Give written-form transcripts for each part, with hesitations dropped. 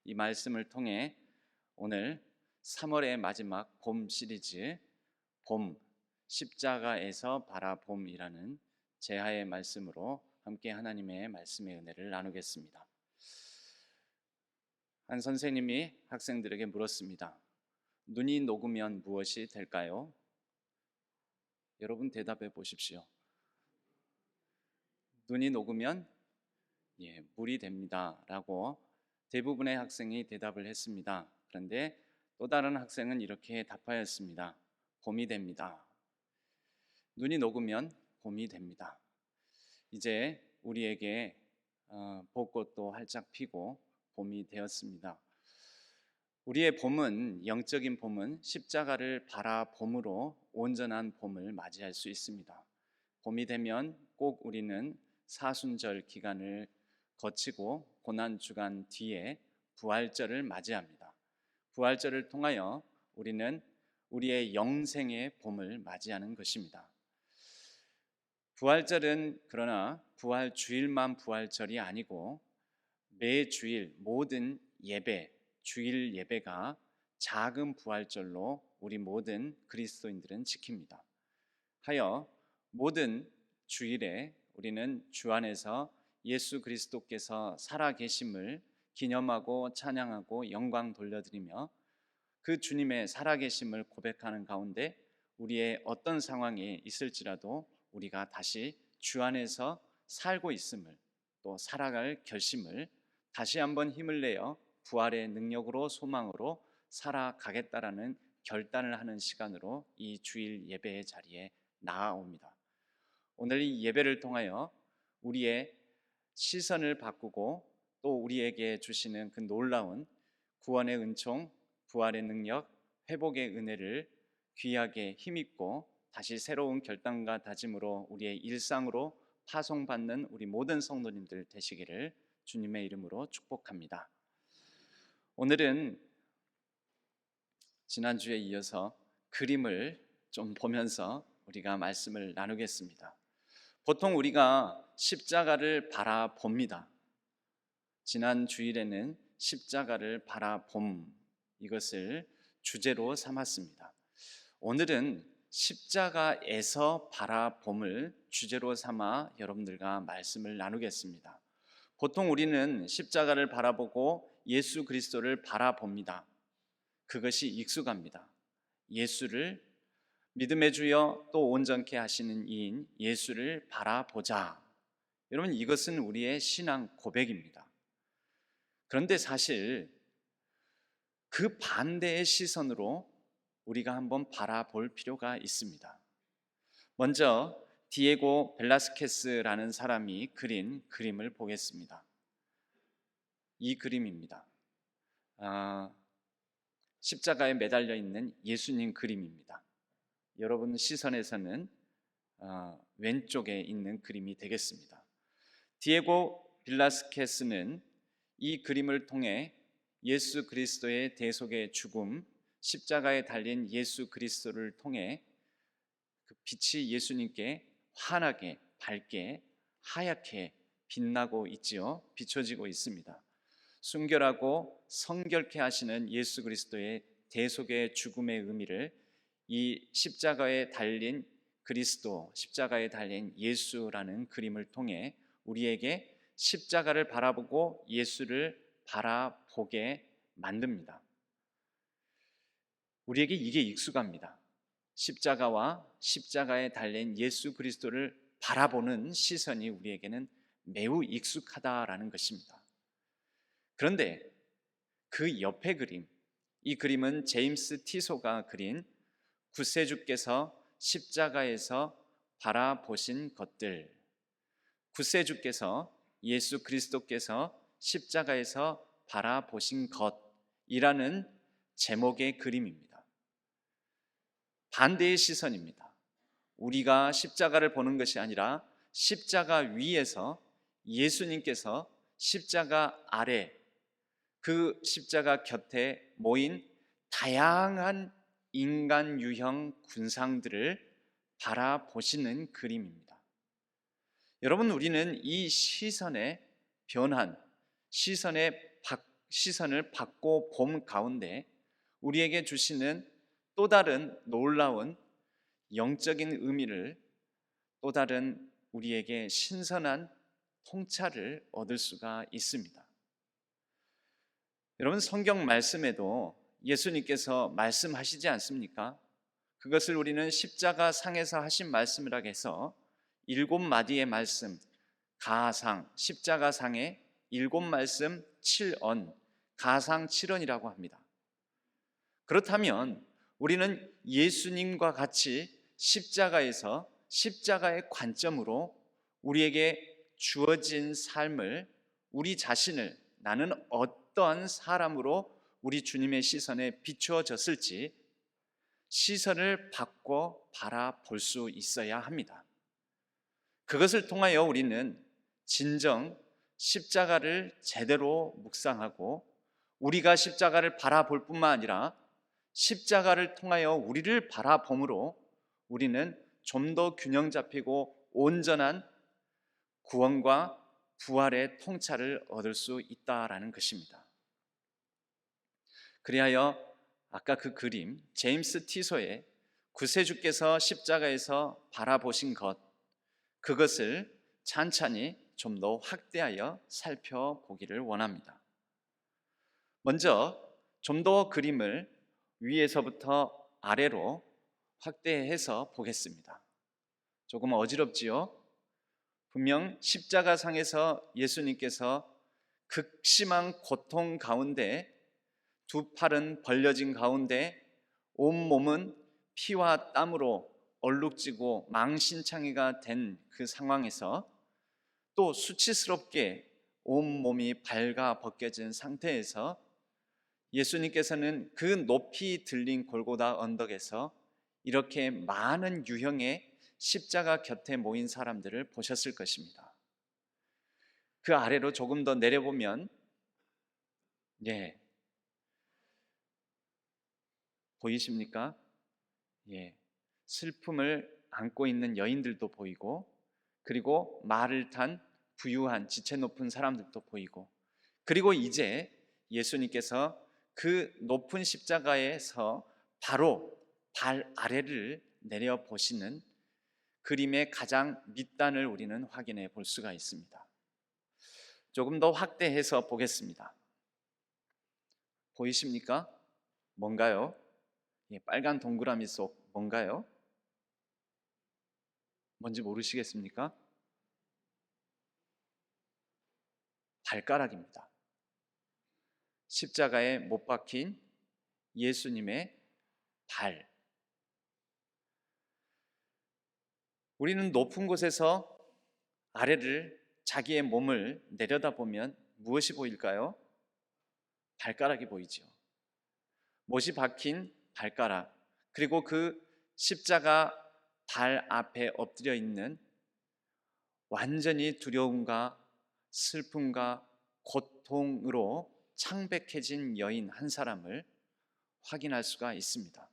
이 말씀을 통해 오늘 3월의 마지막 봄 시리즈 봄 십자가에서 바라봄이라는 제하의 말씀으로 함께 하나님의 말씀의 은혜를 나누겠습니다. 한 선생님이 학생들에게 물었습니다. 눈이 녹으면 무엇이 될까요? 여러분 대답해 보십시오. 눈이 녹으면 물이 됩니다 라고 대부분의 학생이 대답을 했습니다. 그런데 또 다른 학생은 이렇게 답하였습니다. 봄이 됩니다. 눈이 녹으면 봄이 됩니다. 이제 우리에게 벚꽃도 활짝 피고 봄이 되었습니다. 우리의 봄은, 영적인 봄은 십자가를 바라봄으로 온전한 봄을 맞이할 수 있습니다. 봄이 되면 꼭 우리는 사순절 기간을 거치고 고난주간 뒤에 부활절을 맞이합니다. 부활절을 통하여 우리는 우리의 영생의 봄을 맞이하는 것입니다. 부활절은 그러나 부활 주일만 부활절이 아니고 매 주일 모든 예배, 주일 예배가 작은 부활절로 우리 모든 그리스도인들은 지킵니다. 하여 모든 주일에 우리는 주 안에서 예수 그리스도께서 살아계심을 기념하고 찬양하고 영광 돌려드리며 그 주님의 살아계심을 고백하는 가운데 우리의 어떤 상황이 있을지라도 우리가 다시 주 안에서 살고 있음을, 또 살아갈 결심을 다시 한번 힘을 내어 부활의 능력으로 소망으로 살아가겠다라는 결단을 하는 시간으로 이 주일 예배의 자리에 나아옵니다. 오늘 이 예배를 통하여 우리의 시선을 바꾸고 또 우리에게 주시는 그 놀라운 구원의 은총, 부활의 능력, 회복의 은혜를 귀하게 힘입고 다시 새로운 결단과 다짐으로 우리의 일상으로 파송받는 우리 모든 성도님들 되시기를 주님의 이름으로 축복합니다. 오늘은 지난주에 이어서 그림을 좀 보면서 우리가 말씀을 나누겠습니다. 보통 우리가 십자가를 바라봅니다. 지난 주일에는 십자가를 바라봄, 이것을 주제로 삼았습니다. 오늘은 십자가에서 바라봄을 주제로 삼아 여러분들과 말씀을 나누겠습니다. 보통 우리는 십자가를 바라보고 예수 그리스도를 바라봅니다. 그것이 익숙합니다. 예수를, 믿음의 주여 또 온전케 하시는 이인 예수를 바라보자. 여러분, 이것은 우리의 신앙 고백입니다. 그런데 사실 그 반대의 시선으로 우리가 한번 바라볼 필요가 있습니다. 먼저 디에고 벨라스케스라는 사람이 그린 그림을 보겠습니다. 이 그림입니다. 십자가에 매달려 있는 예수님 그림입니다. 여러분 시선에서는 왼쪽에 있는 그림이 되겠습니다. 디에고 벨라스케스는 이 그림을 통해 예수 그리스도의 대속의 죽음, 십자가에 달린 예수 그리스도를 통해 그 빛이 예수님께 환하게, 밝게, 하얗게 빛나고 있지요. 비춰지고 있습니다. 순결하고 성결케 하시는 예수 그리스도의 대속의 죽음의 의미를 이 십자가에 달린 그리스도, 십자가에 달린 예수라는 그림을 통해 우리에게 십자가를 바라보고 예수를 바라보게 만듭니다. 우리에게 이게 익숙합니다. 십자가와 십자가에 달린 예수 그리스도를 바라보는 시선이 우리에게는 매우 익숙하다라는 것입니다. 그런데 그 옆에 그림, 이 그림은 제임스 티소가 그린 구세주께서 십자가에서 바라보신 것들, 구세주께서 예수 그리스도께서 십자가에서 바라보신 것이라는 제목의 그림입니다. 반대의 시선입니다. 우리가 십자가를 보는 것이 아니라 십자가 위에서 예수님께서 십자가 아래, 그 십자가 곁에 모인 다양한 인간 유형 군상들을 바라보시는 그림입니다. 여러분, 우리는 이 시선의 변환, 시선의 시선을 받고 봄 가운데 우리에게 주시는 또 다른 놀라운 영적인 의미를, 또 다른 우리에게 신선한 통찰을 얻을 수가 있습니다. 여러분, 성경 말씀에도 예수님께서 말씀하시지 않습니까? 그것을 우리는 십자가 상에서 하신 말씀이라고 해서 7마디의 말씀, 가상, 십자가 상의 7말씀 7언, 가상 7언이라고 합니다. 그렇다면 우리는 예수님과 같이 십자가에서 십자가의 관점으로 우리에게 주어진 삶을, 우리 자신을 나는 어떠한 사람으로 우리 주님의 시선에 비추어졌을지 시선을 바꿔 바라볼 수 있어야 합니다. 그것을 통하여 우리는 진정 십자가를 제대로 묵상하고 우리가 십자가를 바라볼 뿐만 아니라 십자가를 통하여 우리를 바라봄으로 우리는 좀 더 균형 잡히고 온전한 구원과 부활의 통찰을 얻을 수 있다라는 것입니다. 그리하여 아까 그 그림, 제임스 티소의 구세주께서 십자가에서 바라보신 것, 그것을 찬찬히 좀 더 확대하여 살펴보기를 원합니다. 먼저 좀 더 그림을 위에서부터 아래로 확대해서 보겠습니다. 조금 어지럽지요? 분명 십자가상에서 예수님께서 극심한 고통 가운데 두 팔은 벌려진 가운데 온몸은 피와 땀으로 얼룩지고 망신창이가 된 그 상황에서 또 수치스럽게 온몸이 발가 벗겨진 상태에서 예수님께서는 그 높이 들린 골고다 언덕에서 이렇게 많은 유형의 십자가 곁에 모인 사람들을 보셨을 것입니다. 그 아래로 조금 더 내려보면 보이십니까? 슬픔을 안고 있는 여인들도 보이고, 그리고 말을 탄 부유한 지체 높은 사람들도 보이고, 그리고 이제 예수님께서 그 높은 십자가에서 바로 발 아래를 내려보시는 그림의 가장 밑단을 우리는 확인해 볼 수가 있습니다. 조금 더 확대해서 보겠습니다. 보이십니까? 뭔가요? 빨간 동그라미 속 뭔가요? 뭔지 모르시겠습니까? 발가락입니다. 십자가에 못 박힌 예수님의 발. 우리는 높은 곳에서 아래를, 자기의 몸을 내려다보면 무엇이 보일까요? 발가락이 보이죠. 못이 박힌 발가락, 그리고 그 십자가 발 앞에 엎드려 있는 완전히 두려움과 슬픔과 고통으로 창백해진 여인 한 사람을 확인할 수가 있습니다.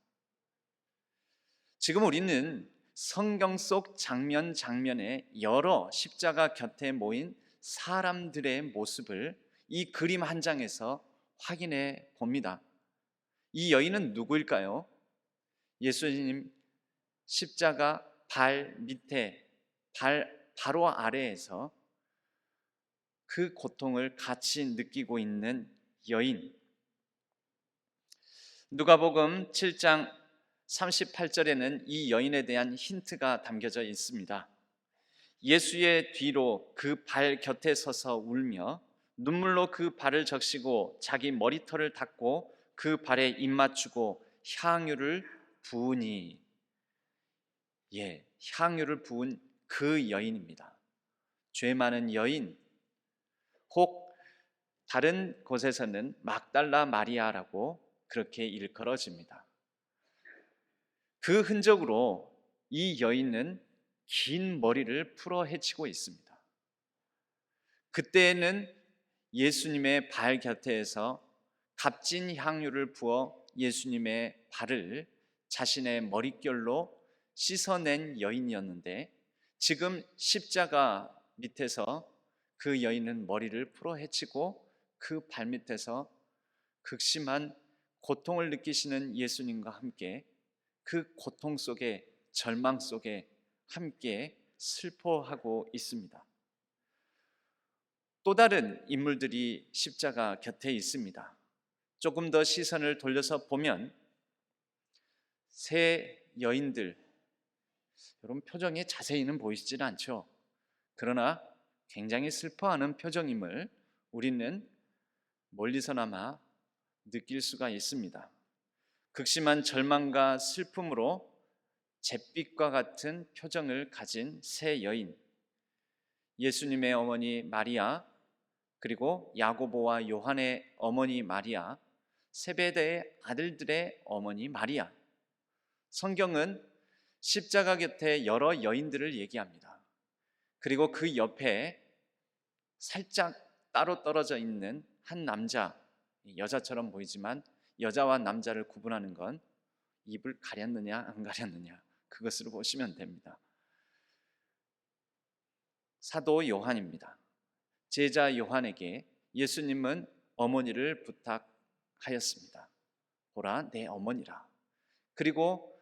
지금 우리는 성경 속 장면 장면에 여러 십자가 곁에 모인 사람들의 모습을 이 그림 한 장에서 확인해 봅니다. 이 여인은 누구일까요? 예수님 십자가 발 밑에, 바로 아래에서 그 고통을 같이 느끼고 있는 여인. 누가복음 7장 38절에는 이 여인에 대한 힌트가 담겨져 있습니다. 예수의 뒤로 그 발 곁에 서서 울며 눈물로 그 발을 적시고 자기 머리털을 닦고 그 발에 입 맞추고 향유를 부으니, 향유를 부은 그 여인입니다. 죄 많은 여인, 혹 다른 곳에서는 막달라 마리아라고 그렇게 일컬어집니다. 그 흔적으로 이 여인은 긴 머리를 풀어 헤치고 있습니다. 그때에는 예수님의 발 곁에서 값진 향유를 부어 예수님의 발을 자신의 머릿결로 씻어낸 여인이었는데, 지금 십자가 밑에서 그 여인은 머리를 풀어 헤치고 그 발밑에서 극심한 고통을 느끼시는 예수님과 함께 그 고통 속에, 절망 속에 함께 슬퍼하고 있습니다. 또 다른 인물들이 십자가 곁에 있습니다. 조금 더 시선을 돌려서 보면 세 여인들, 여러분 표정이 자세히는 보이시질 않죠. 그러나 굉장히 슬퍼하는 표정임을 우리는 멀리서나마 느낄 수가 있습니다. 극심한 절망과 슬픔으로 잿빛과 같은 표정을 가진 세 여인, 예수님의 어머니 마리아, 그리고 야고보와 요한의 어머니 마리아, 세베대의 아들들의 어머니 마리아. 성경은 십자가 곁에 여러 여인들을 얘기합니다. 그리고 그 옆에 살짝 따로 떨어져 있는 한 남자, 여자처럼 보이지만 여자와 남자를 구분하는 건 입을 가렸느냐 안 가렸느냐, 그것으로 보시면 됩니다. 사도 요한입니다. 제자 요한에게 예수님은 어머니를 부탁하였습니다. 보라, 내 어머니라. 그리고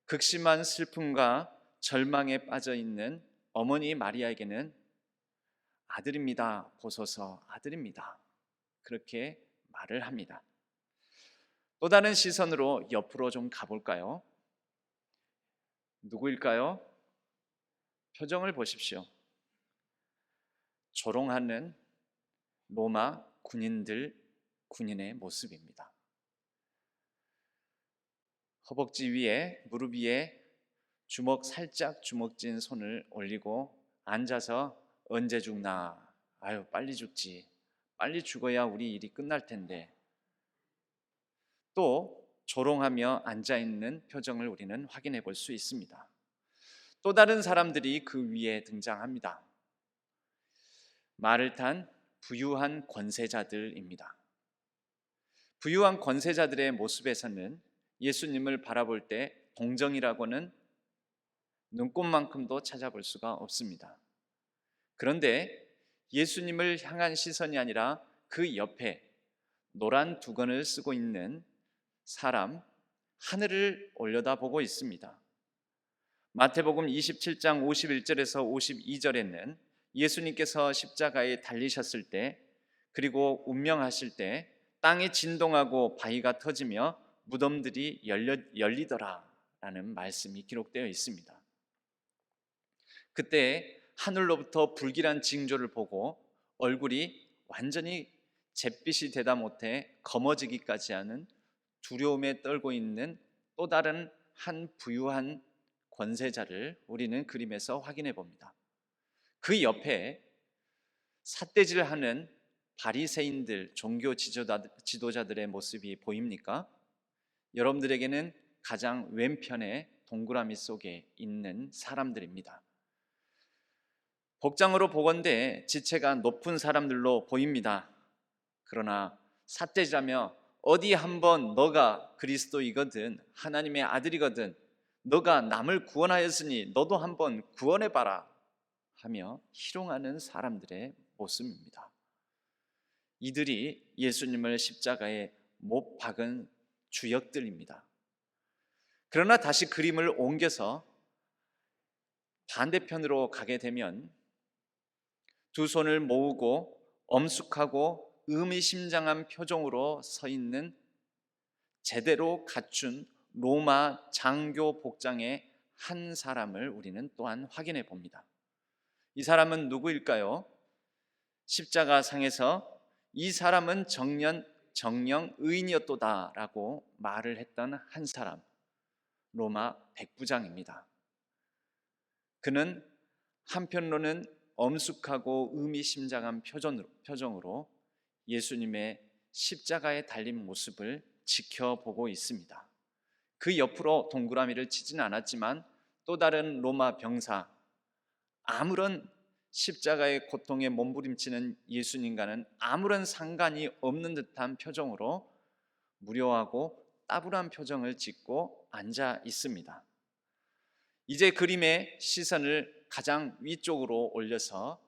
극심한 슬픔과 절망에 빠져 있는 어머니 마리아에게는 아들입니다, 보소서, 아들입니다, 그렇게 말을 합니다. 또 다른 시선으로 옆으로 좀 가볼까요? 누구일까요? 표정을 보십시오. 조롱하는 로마 군인의 모습입니다. 허벅지 위에, 무릎 위에 살짝 주먹진 손을 올리고 앉아서 언제 죽나, 아유 빨리 죽지, 빨리 죽어야 우리 일이 끝날 텐데, 또 조롱하며 앉아있는 표정을 우리는 확인해 볼 수 있습니다. 또 다른 사람들이 그 위에 등장합니다. 말을 탄 부유한 권세자들입니다. 부유한 권세자들의 모습에서는 예수님을 바라볼 때 동정이라고는 눈꼽만큼도 찾아볼 수가 없습니다. 그런데 예수님을 향한 시선이 아니라 그 옆에 노란 두건을 쓰고 있는 사람, 하늘을 올려다보고 있습니다. 마태복음 27장 51절에서 52절에는 예수님께서 십자가에 달리셨을 때, 그리고 운명하실 때 땅이 진동하고 바위가 터지며 무덤들이 열리더라 라는 말씀이 기록되어 있습니다. 그때 하늘로부터 불길한 징조를 보고 얼굴이 완전히 잿빛이 되다 못해 검어지기까지 하는 두려움에 떨고 있는 또 다른 한 부유한 권세자를 우리는 그림에서 확인해 봅니다. 그 옆에 삿대질하는 바리새인들, 종교 지도자들의 모습이 보입니까? 여러분들에게는 가장 왼편에 동그라미 속에 있는 사람들입니다. 복장으로 보건대 지체가 높은 사람들로 보입니다. 그러나 삿대질하며 어디 한번 너가 그리스도이거든, 하나님의 아들이거든, 너가 남을 구원하였으니 너도 한번 구원해봐라 하며 희롱하는 사람들의 모습입니다. 이들이 예수님을 십자가에 못 박은 주역들입니다. 그러나 다시 그림을 옮겨서 반대편으로 가게 되면 두 손을 모으고 엄숙하고 의미심장한 표정으로 서 있는 제대로 갖춘 로마 장교 복장의 한 사람을 우리는 또한 확인해 봅니다. 이 사람은 누구일까요? 십자가 상에서 이 사람은 정령 의인이었도다 라고 말을 했던 한 사람, 로마 백부장입니다. 그는 한편으로는 엄숙하고 의미심장한 표정으로 예수님의 십자가에 달린 모습을 지켜보고 있습니다. 그 옆으로 동그라미를 치지는 않았지만 또 다른 로마 병사, 아무런 십자가의 고통에 몸부림치는 예수님과는 아무런 상관이 없는 듯한 표정으로 무료하고 따분한 표정을 짓고 앉아 있습니다. 이제 그림의 시선을 가장 위쪽으로 올려서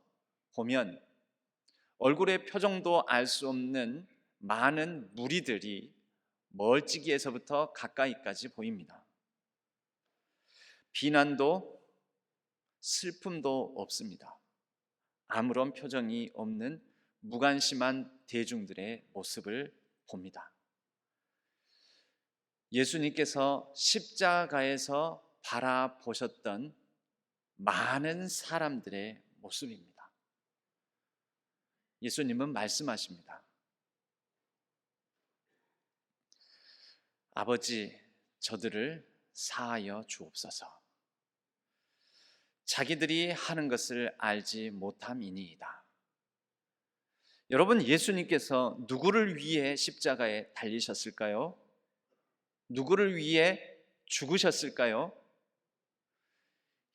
보면 얼굴의 표정도 알 수 없는 많은 무리들이 멀찍이에서부터 가까이까지 보입니다. 비난도 슬픔도 없습니다. 아무런 표정이 없는 무관심한 대중들의 모습을 봅니다. 예수님께서 십자가에서 바라보셨던 많은 사람들의 모습입니다. 예수님은 말씀하십니다. 아버지, 저들을 사하여 주옵소서. 자기들이 하는 것을 알지 못함이니이다. 여러분, 예수님께서 누구를 위해 십자가에 달리셨을까요? 누구를 위해 죽으셨을까요?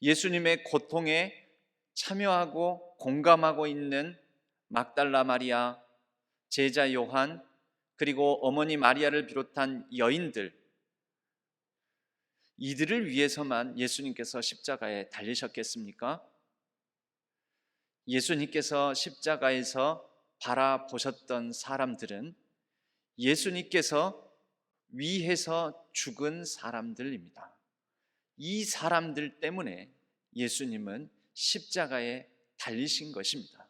예수님의 고통에 참여하고 공감하고 있는 막달라 마리아, 제자 요한, 그리고 어머니 마리아를 비롯한 여인들, 이들을 위해서만 예수님께서 십자가에 달리셨겠습니까? 예수님께서 십자가에서 바라보셨던 사람들은 예수님께서 위해서 죽은 사람들입니다. 이 사람들 때문에 예수님은 십자가에 달리신 것입니다.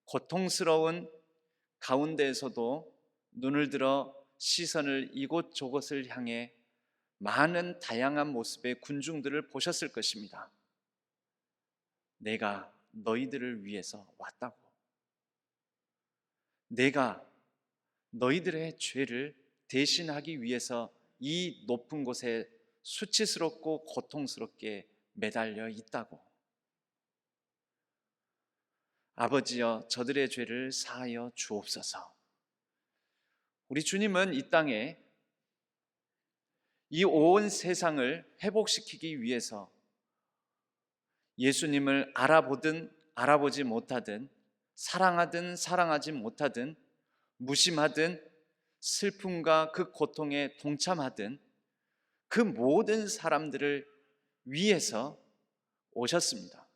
고통스러운 가운데에서도 눈을 들어 시선을 이곳저곳을 향해 많은 다양한 모습의 군중들을 보셨을 것입니다. 내가 너희들을 위해서 왔다고. 내가 너희들의 죄를 대신하기 위해서 이 높은 곳에 수치스럽고 고통스럽게 매달려 있다고. 아버지여, 저들의 죄를 사하여 주옵소서. 우리 주님은 이 땅에 이 온 세상을 회복시키기 위해서 예수님을 알아보든 알아보지 못하든, 사랑하든 사랑하지 못하든, 무심하든 슬픔과 그 고통에 동참하든 그 모든 사람들을 위해서 오셨습니다.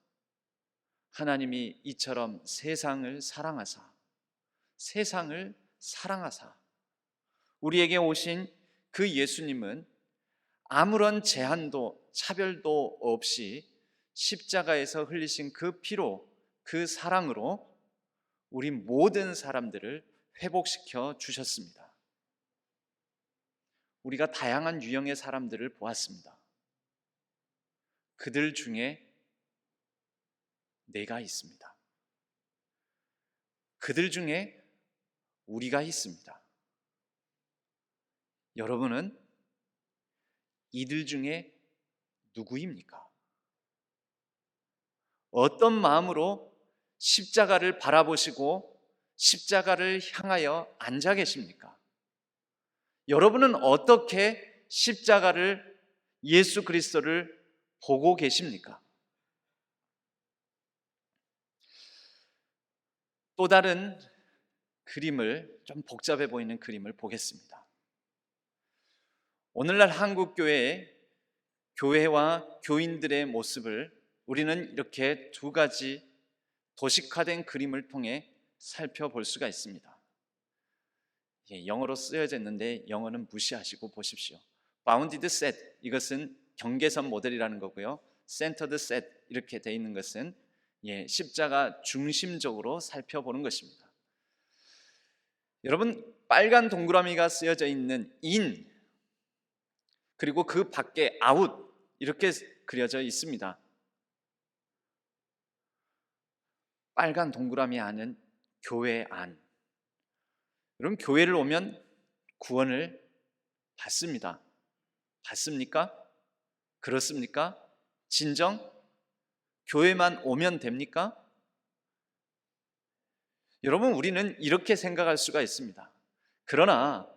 하나님이 이처럼 세상을 사랑하사 우리에게 오신 그 예수님은 아무런 제한도 차별도 없이 십자가에서 흘리신 그 피로, 그 사랑으로 우리 모든 사람들을 회복시켜 주셨습니다. 우리가 다양한 유형의 사람들을 보았습니다. 그들 중에 내가 있습니다. 그들 중에 우리가 있습니다. 여러분은 이들 중에 누구입니까? 어떤 마음으로 십자가를 바라보시고 십자가를 향하여 앉아 계십니까? 여러분은 어떻게 십자가를, 예수 그리스도를 보고 계십니까? 또 다른 그림을, 좀 복잡해 보이는 그림을 보겠습니다. 오늘날 한국 교회와 교인들의 모습을 우리는 이렇게 두 가지 도식화된 그림을 통해 살펴볼 수가 있습니다. 영어로 쓰여져 있는데 영어는 무시하시고 보십시오. Bounded set, 이것은 경계선 모델이라는 거고요. Centered set, 이렇게 되어 있는 것은 십자가 중심적으로 살펴보는 것입니다. 여러분, 빨간 동그라미가 쓰여져 있는 in, 그리고 그 밖에 out, 이렇게 그려져 있습니다. 빨간 동그라미 안은 교회 안. 여러분, 교회를 오면 구원을 받습니다. 받습니까? 그렇습니까? 진정? 교회만 오면 됩니까? 여러분, 우리는 이렇게 생각할 수가 있습니다. 그러나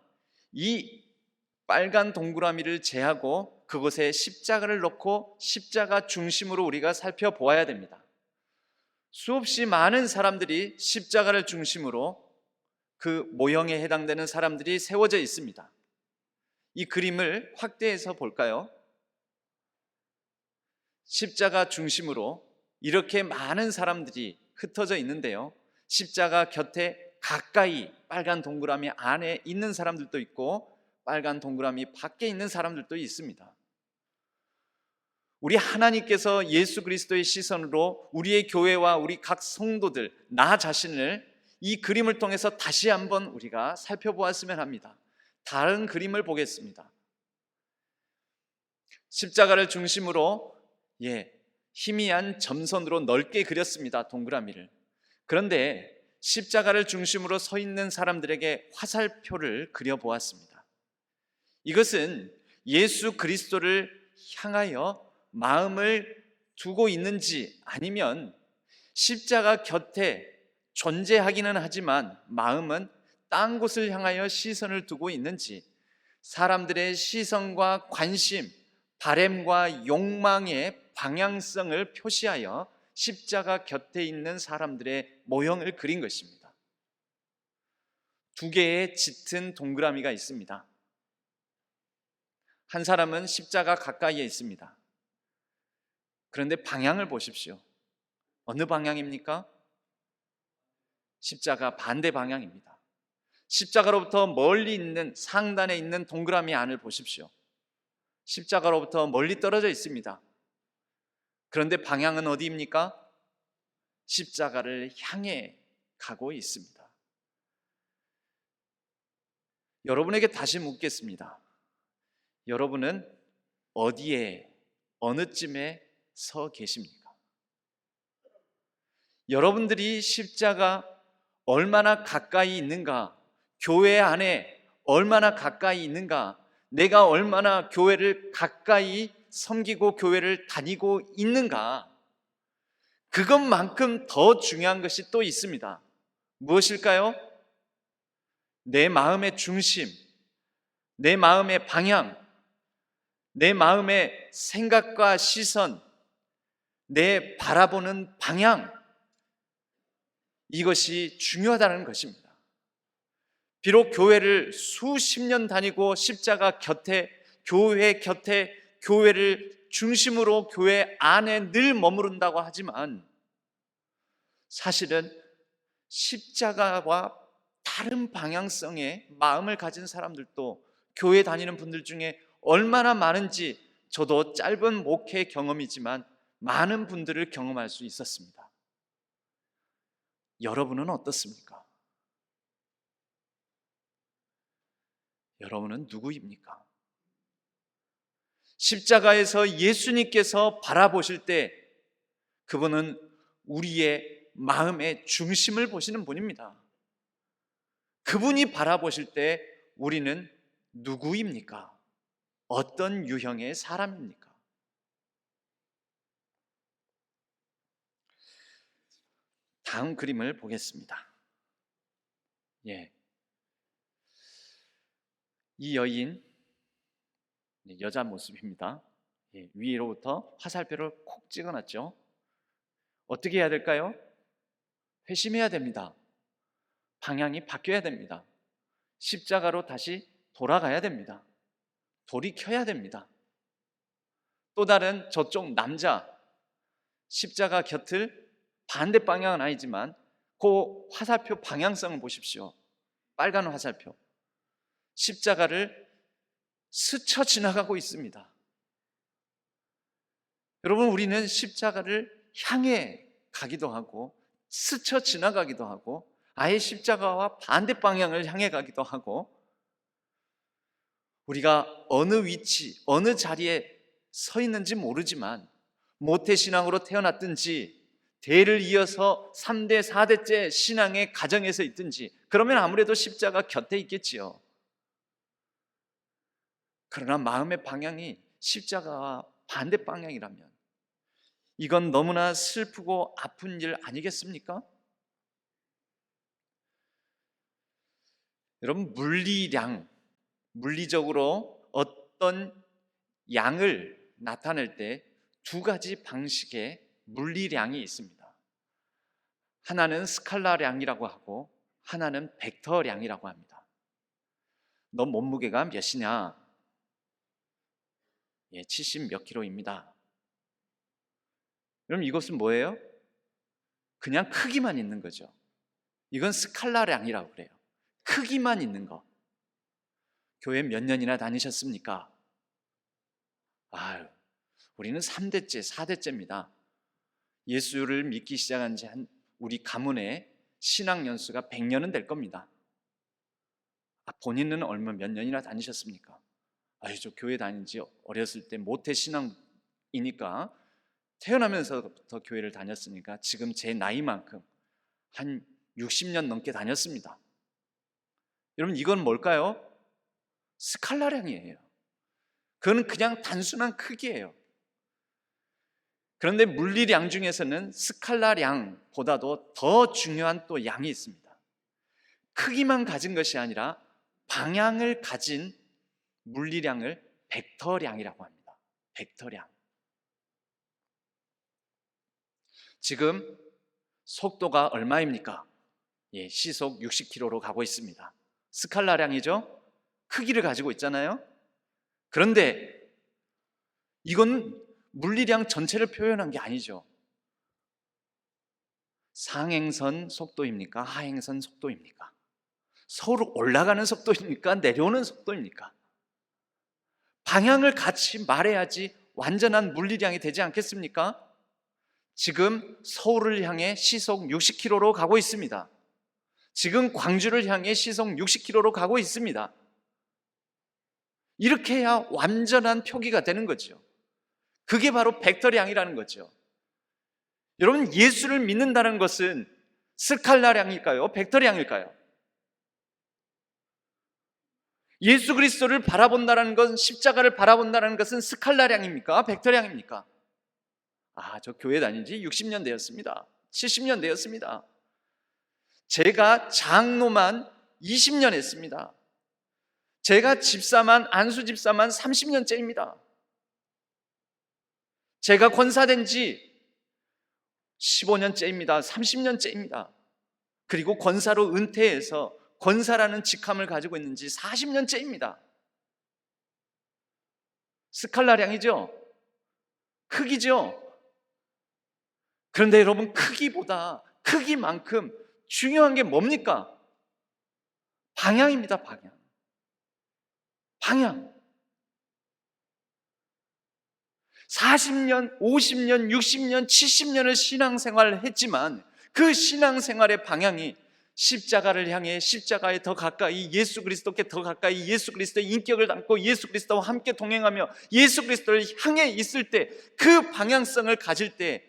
이 빨간 동그라미를 제하고 그곳에 십자가를 놓고 십자가 중심으로 우리가 살펴보아야 됩니다. 수없이 많은 사람들이 십자가를 중심으로, 그 모형에 해당되는 사람들이 세워져 있습니다. 이 그림을 확대해서 볼까요? 십자가 중심으로 이렇게 많은 사람들이 흩어져 있는데요, 십자가 곁에 가까이 빨간 동그라미 안에 있는 사람들도 있고 빨간 동그라미 밖에 있는 사람들도 있습니다. 우리 하나님께서 예수 그리스도의 시선으로 우리의 교회와 우리 각 성도들, 나 자신을 이 그림을 통해서 다시 한번 우리가 살펴보았으면 합니다. 다른 그림을 보겠습니다. 십자가를 중심으로 희미한 점선으로 넓게 그렸습니다. 동그라미를. 그런데 십자가를 중심으로 서 있는 사람들에게 화살표를 그려보았습니다. 이것은 예수 그리스도를 향하여 마음을 두고 있는지, 아니면 십자가 곁에 존재하기는 하지만 마음은 딴 곳을 향하여 시선을 두고 있는지, 사람들의 시선과 관심, 바램과 욕망의 방향성을 표시하여 십자가 곁에 있는 사람들의 모형을 그린 것입니다. 두 개의 짙은 동그라미가 있습니다. 한 사람은 십자가 가까이에 있습니다. 그런데 방향을 보십시오. 어느 방향입니까? 십자가 반대 방향입니다. 십자가로부터 멀리 있는 상단에 있는 동그라미 안을 보십시오. 십자가로부터 멀리 떨어져 있습니다. 그런데 방향은 어디입니까? 십자가를 향해 가고 있습니다. 여러분에게 다시 묻겠습니다. 여러분은 어디에, 어느쯤에 서 계십니까? 여러분들이 십자가 얼마나 가까이 있는가, 교회 안에 얼마나 가까이 있는가, 내가 얼마나 교회를 가까이 섬기고 교회를 다니고 있는가, 그것만큼 더 중요한 것이 또 있습니다. 무엇일까요? 내 마음의 중심, 내 마음의 방향, 내 마음의 생각과 시선, 내 바라보는 방향, 이것이 중요하다는 것입니다. 비록 교회를 수십 년 다니고 십자가 곁에, 교회 곁에, 교회를 중심으로 교회 안에 늘 머무른다고 하지만 사실은 십자가와 다른 방향성의 마음을 가진 사람들도 교회 다니는 분들 중에 얼마나 많은지 저도 짧은 목회 경험이지만 많은 분들을 경험할 수 있었습니다. 여러분은 어떻습니까? 여러분은 누구입니까? 십자가에서 예수님께서 바라보실 때 그분은 우리의 마음의 중심을 보시는 분입니다. 그분이 바라보실 때 우리는 누구입니까? 어떤 유형의 사람입니까? 다음 그림을 보겠습니다. 이 여인, 여자 모습입니다. 위로부터 화살표를 콕 찍어놨죠. 어떻게 해야 될까요? 회심해야 됩니다. 방향이 바뀌어야 됩니다. 십자가로 다시 돌아가야 됩니다. 돌이켜야 됩니다. 또 다른 저쪽 남자, 십자가 곁을 반대 방향은 아니지만 그 화살표 방향성을 보십시오. 빨간 화살표. 십자가를 스쳐 지나가고 있습니다. 여러분, 우리는 십자가를 향해 가기도 하고 스쳐 지나가기도 하고 아예 십자가와 반대 방향을 향해 가기도 하고, 우리가 어느 위치, 어느 자리에 서 있는지 모르지만 모태신앙으로 태어났든지 대를 이어서 3대, 4대째 신앙의 가정에서 있든지 그러면 아무래도 십자가 곁에 있겠지요. 그러나 마음의 방향이 십자가와 반대 방향이라면 이건 너무나 슬프고 아픈 일 아니겠습니까? 여러분, 물리적으로 어떤 양을 나타낼 때 두 가지 방식의 물리량이 있습니다. 하나는 스칼라량이라고 하고 하나는 벡터량이라고 합니다. 너 몸무게가 몇이냐? 70 몇 킬로입니다. 그럼 이것은 뭐예요? 그냥 크기만 있는 거죠. 이건 스칼라량이라고 그래요. 크기만 있는 거. 교회 몇 년이나 다니셨습니까? 아유, 우리는 3대째, 4대째입니다. 예수를 믿기 시작한 지 우리 가문의 신앙 연수가 100년은 될 겁니다. 본인은 몇 년이나 다니셨습니까? 저 교회 다닌 지 어렸을 때 모태 신앙이니까 태어나면서부터 교회를 다녔으니까 지금 제 나이만큼 한 60년 넘게 다녔습니다. 여러분, 이건 뭘까요? 스칼라량이에요. 그건 그냥 단순한 크기예요. 그런데 물리량 중에서는 스칼라량보다도 더 중요한 또 양이 있습니다. 크기만 가진 것이 아니라 방향을 가진 물리량을 벡터량이라고 합니다. 벡터량. 지금 속도가 얼마입니까? 시속 60km로 가고 있습니다. 스칼라량이죠? 크기를 가지고 있잖아요. 그런데 이건 물리량 전체를 표현한 게 아니죠. 상행선 속도입니까? 하행선 속도입니까? 서로 올라가는 속도입니까? 내려오는 속도입니까? 방향을 같이 말해야지 완전한 물리량이 되지 않겠습니까? 지금 서울을 향해 시속 60km로 가고 있습니다. 지금 광주를 향해 시속 60km로 가고 있습니다. 이렇게 해야 완전한 표기가 되는 거죠. 그게 바로 벡터량이라는 거죠. 여러분, 예수를 믿는다는 것은 스칼라량일까요? 벡터량일까요? 예수 그리스도를 바라본다는 건, 십자가를 바라본다는 것은 스칼라량입니까? 벡터량입니까? 저 교회 다닌 지 60년 되었습니다. 70년 되었습니다. 제가 장로만 20년 했습니다. 제가 집사만, 안수 집사만 30년째입니다. 제가 권사된 지 15년째입니다. 30년째입니다. 그리고 권사로 은퇴해서 권사라는 직함을 가지고 있는 지 40년째입니다. 스칼라량이죠? 크기죠? 그런데 여러분, 크기만큼 중요한 게 뭡니까? 방향입니다. 방향. 40년, 50년, 60년, 70년을 신앙생활을 했지만 그 신앙생활의 방향이 십자가를 향해, 십자가에 더 가까이, 예수 그리스도께 더 가까이, 예수 그리스도의 인격을 담고 예수 그리스도와 함께 동행하며 예수 그리스도를 향해 있을 때, 그 방향성을 가질 때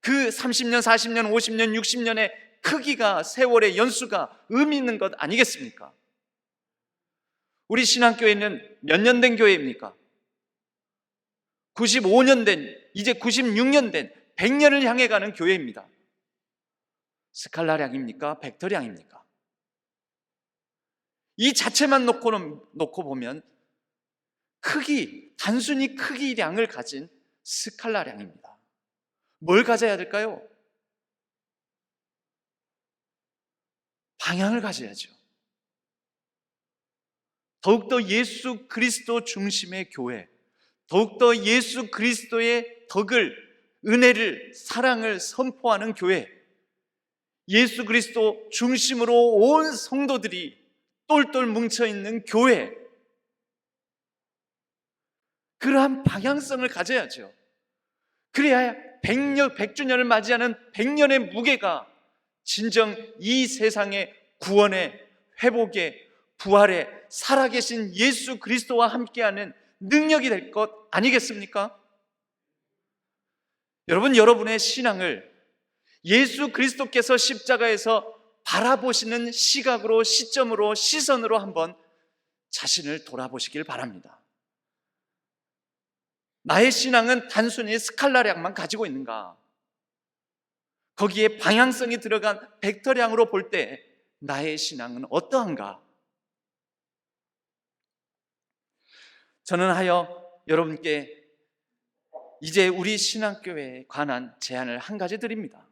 그 30년, 40년, 50년, 60년의 크기가, 세월의 연수가 의미 있는 것 아니겠습니까? 우리 신앙교회는 몇 년 된 교회입니까? 95년 된, 이제 96년 된, 100년을 향해 가는 교회입니다. 스칼라량입니까? 벡터량입니까? 이 자체만 놓고 보면 단순히 크기량을 가진 스칼라량입니다. 뭘 가져야 될까요? 방향을 가져야죠. 더욱더 예수 그리스도 중심의 교회, 더욱더 예수 그리스도의 덕을, 은혜를, 사랑을 선포하는 교회, 예수 그리스도 중심으로 온 성도들이 똘똘 뭉쳐있는 교회, 그러한 방향성을 가져야죠. 그래야 100주년을 맞이하는 100년의 무게가 진정 이 세상의 구원의, 회복의, 부활의 살아계신 예수 그리스도와 함께하는 능력이 될 것 아니겠습니까? 여러분의 신앙을 예수 그리스도께서 십자가에서 바라보시는 시각으로, 시점으로, 시선으로 한번 자신을 돌아보시길 바랍니다. 나의 신앙은 단순히 스칼라량만 가지고 있는가? 거기에 방향성이 들어간 벡터량으로 볼 때 나의 신앙은 어떠한가? 저는 여러분께 이제 우리 신앙교회에 관한 제안을 한 가지 드립니다.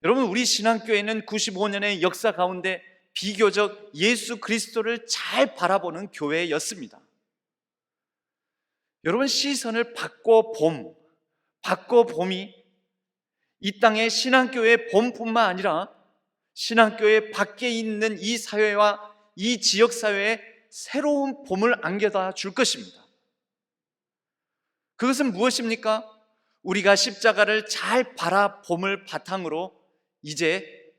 여러분, 우리 신앙교회는 95년의 역사 가운데 비교적 예수 그리스도를 잘 바라보는 교회였습니다. 여러분, 시선을 바꿔봄이 이 땅의 신앙교회의 봄뿐만 아니라 신앙교회 밖에 있는 이 사회와 이 지역사회에 새로운 봄을 안겨다 줄 것입니다. 그것은 무엇입니까? 우리가 십자가를 잘 바라봄을 바탕으로 이제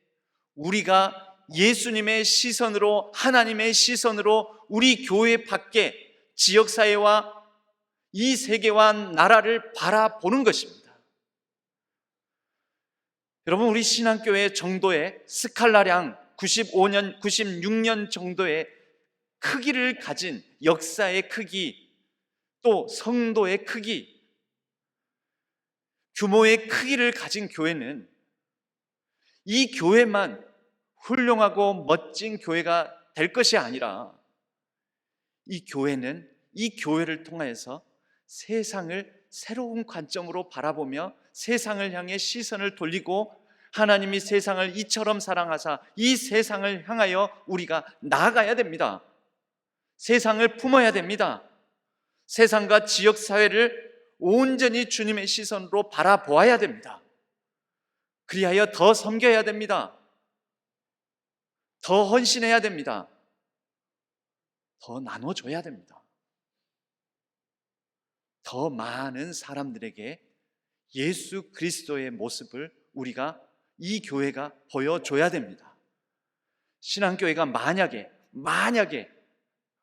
우리가 예수님의 시선으로, 하나님의 시선으로 우리 교회 밖에 지역사회와 이 세계와 나라를 바라보는 것입니다. 여러분, 우리 신앙교회 정도의 스칼라량 95년, 96년 정도의 크기를 가진 역사의 크기, 또 성도의 크기, 규모의 크기를 가진 교회는 이 교회만 훌륭하고 멋진 교회가 될 것이 아니라 이 교회는 이 교회를 통해서 세상을 새로운 관점으로 바라보며 세상을 향해 시선을 돌리고 하나님이 세상을 이처럼 사랑하사 이 세상을 향하여 우리가 나아가야 됩니다. 세상을 품어야 됩니다. 세상과 지역사회를 온전히 주님의 시선으로 바라보아야 됩니다. 그리하여 더 섬겨야 됩니다. 더 헌신해야 됩니다. 더 나눠줘야 됩니다. 더 많은 사람들에게 예수 그리스도의 모습을 우리가 이 교회가 보여줘야 됩니다. 신앙교회가 만약에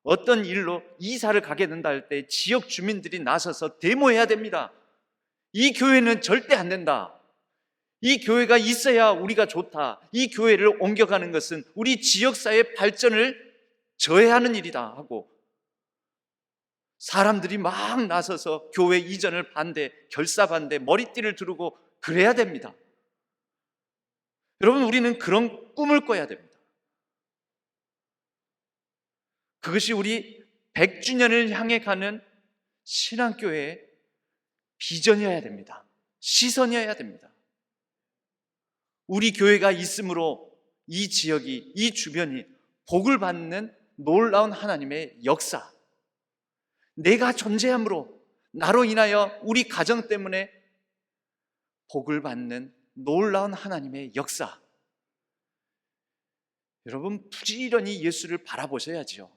어떤 일로 이사를 가게 된다 할 때 지역 주민들이 나서서 데모해야 됩니다. 이 교회는 절대 안 된다. 이 교회가 있어야 우리가 좋다. 이 교회를 옮겨가는 것은 우리 지역사회 발전을 저해하는 일이다 하고 사람들이 막 나서서 교회 이전을 반대, 결사 반대, 머리띠를 두르고 그래야 됩니다. 여러분, 우리는 그런 꿈을 꿔야 됩니다. 그것이 우리 100주년을 향해 가는 신앙교회의 비전이어야 됩니다. 시선이어야 됩니다. 우리 교회가 있으므로 이 지역이, 이 주변이 복을 받는 놀라운 하나님의 역사, 내가 존재함으로 나로 인하여 우리 가정 때문에 복을 받는 놀라운 하나님의 역사. 여러분, 부지런히 예수를 바라보셔야지요.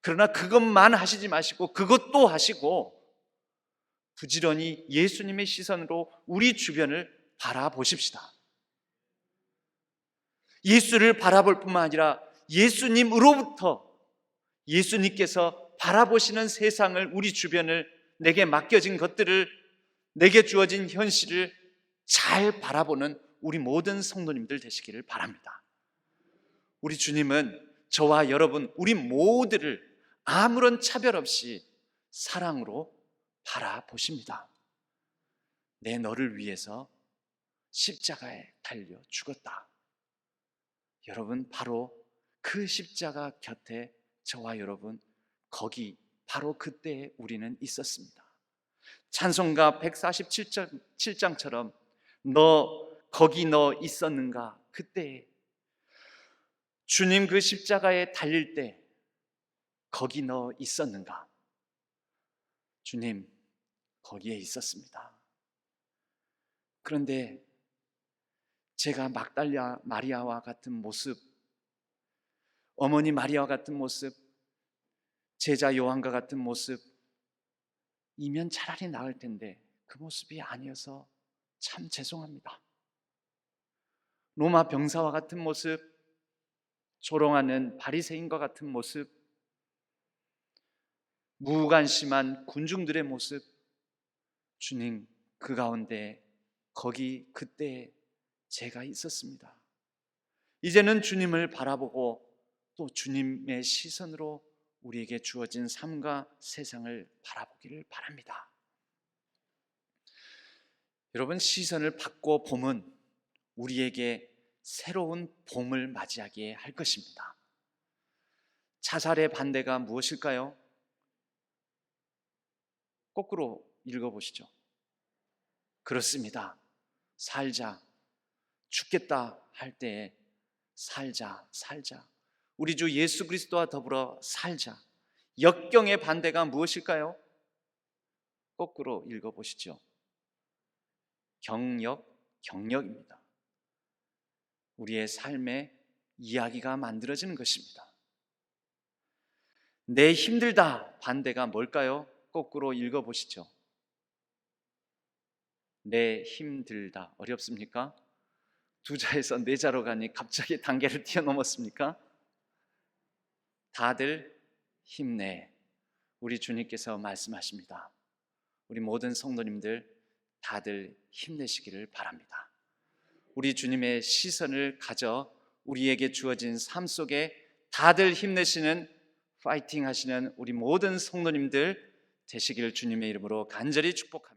그러나 그것만 하시지 마시고 그것도 하시고 부지런히 예수님의 시선으로 우리 주변을 바라보십시다. 예수를 바라볼 뿐만 아니라 예수님으로부터 예수님께서 바라보시는 세상을, 우리 주변을, 내게 맡겨진 것들을, 내게 주어진 현실을 잘 바라보는 우리 모든 성도님들 되시기를 바랍니다. 우리 주님은 저와 여러분, 우리 모두를 아무런 차별 없이 사랑으로 바라보십니다. 내 너를 위해서 십자가에 달려 죽었다. 여러분, 바로 그 십자가 곁에 저와 여러분, 거기 바로 그때에 우리는 있었습니다. 찬송가 147장처럼 거기 너 있었는가? 그때에 주님 그 십자가에 달릴 때 거기 너 있었는가? 주님 거기에 있었습니다. 그런데 제가 막달라 마리아와 같은 모습, 어머니 마리아와 같은 모습, 제자 요한과 같은 모습이면 차라리 나을 텐데 그 모습이 아니어서 참 죄송합니다. 로마 병사와 같은 모습, 조롱하는 바리새인과 같은 모습, 무관심한 군중들의 모습, 주님 그 가운데 거기 그때 제가 있었습니다. 이제는 주님을 바라보고 또 주님의 시선으로 우리에게 주어진 삶과 세상을 바라보기를 바랍니다. 여러분, 시선을 바꿔 봄은 우리에게 새로운 봄을 맞이하게 할 것입니다. 자살의 반대가 무엇일까요? 거꾸로 읽어보시죠. 그렇습니다. 살자. 죽겠다 할 때에 살자. 우리 주 예수 그리스도와 더불어 살자. 역경의 반대가 무엇일까요? 거꾸로 읽어보시죠. 경력입니다. 우리의 삶에 이야기가 만들어지는 것입니다. 내 힘들다 반대가 뭘까요? 거꾸로 읽어보시죠. 내 힘들다 어렵습니까? 두 자에서 네 자로 가니 갑자기 단계를 뛰어넘었습니까? 다들 힘내. 우리 주님께서 말씀하십니다. 우리 모든 성도님들 다들 힘내시기를 바랍니다. 우리 주님의 시선을 가져 우리에게 주어진 삶 속에 다들 힘내시는 파이팅 하시는 우리 모든 성도님들 되시기를 주님의 이름으로 간절히 축복합니다.